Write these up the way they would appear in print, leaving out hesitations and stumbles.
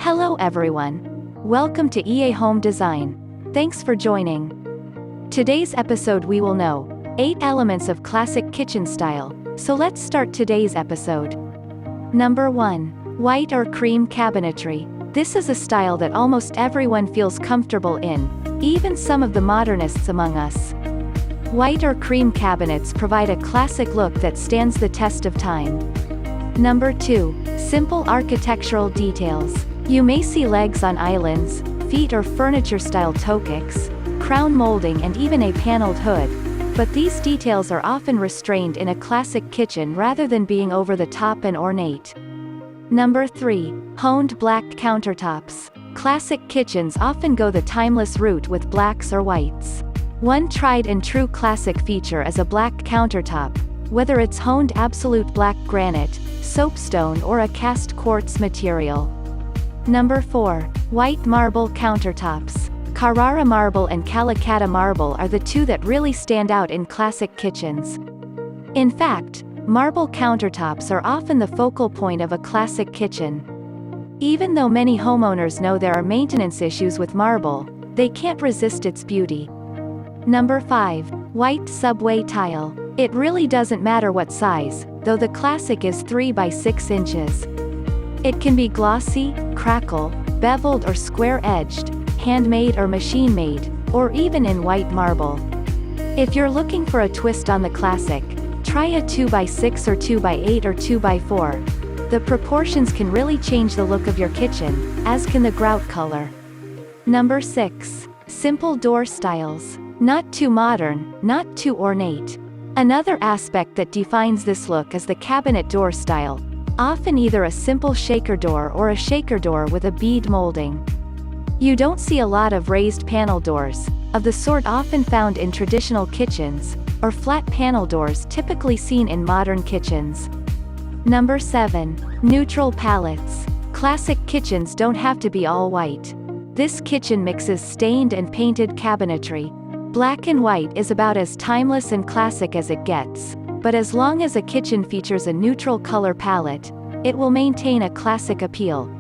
Hello everyone. Welcome to EA Home Design. Thanks for joining. Today's episode we will know 8 elements of classic kitchen style, so let's start today's episode. Number 1. White or cream cabinetry. This is a style that almost everyone feels comfortable in, even some of the modernists among us. White or cream cabinets provide a classic look that stands the test of time. Number 2. Simple architectural details. You may see legs on islands, feet or furniture-style toe kicks, crown molding and even a paneled hood, but these details are often restrained in a classic kitchen rather than being over the top and ornate. Number 3. Honed black countertops. Classic kitchens often go the timeless route with blacks or whites. One tried and true classic feature is a black countertop, whether it's honed absolute black granite, soapstone or a cast quartz material. Number 4. White marble countertops. Carrara marble and Calacatta marble are the two that really stand out in classic kitchens. In fact, marble countertops are often the focal point of a classic kitchen. Even though many homeowners know there are maintenance issues with marble, they can't resist its beauty. Number 5. White subway tile. It really doesn't matter what size, though the classic is 3 by 6 inches. It can be glossy, crackle, beveled or square-edged, handmade or machine-made, or even in white marble. If you're looking for a twist on the classic, try a 2 by 6 or 2 by 8 or 2 by 4. The proportions can really change the look of your kitchen, as can the grout color. Number 6. Simple door styles. Not too modern, not too ornate. Another aspect that defines this look is the cabinet door style, often either a simple shaker door or a shaker door with a bead molding. You don't see a lot of raised panel doors, of the sort often found in traditional kitchens, or flat panel doors typically seen in modern kitchens. Number 7. Neutral palettes. Classic kitchens don't have to be all white. This kitchen mixes stained and painted cabinetry. Black and white is about as timeless and classic as it gets, but as long as a kitchen features a neutral color palette, it will maintain a classic appeal.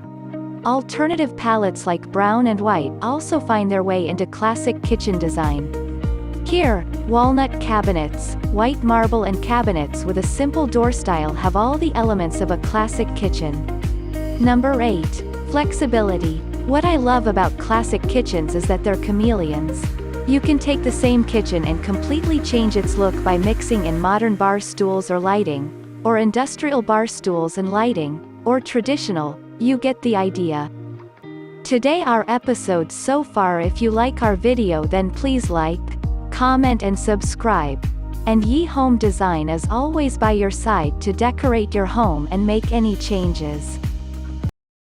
Alternative palettes like brown and white also find their way into classic kitchen design. Here, walnut cabinets, white marble and cabinets with a simple door style have all the elements of a classic kitchen. Number 8. Flexibility. What I love about classic kitchens is that they're chameleons. You can take the same kitchen and completely change its look by mixing in modern bar stools or lighting, or industrial bar stools and lighting, or traditional, you get the idea. Today our episode so far. If you like our video then please like, comment and subscribe. And Ye Home Design is always by your side to decorate your home and make any changes.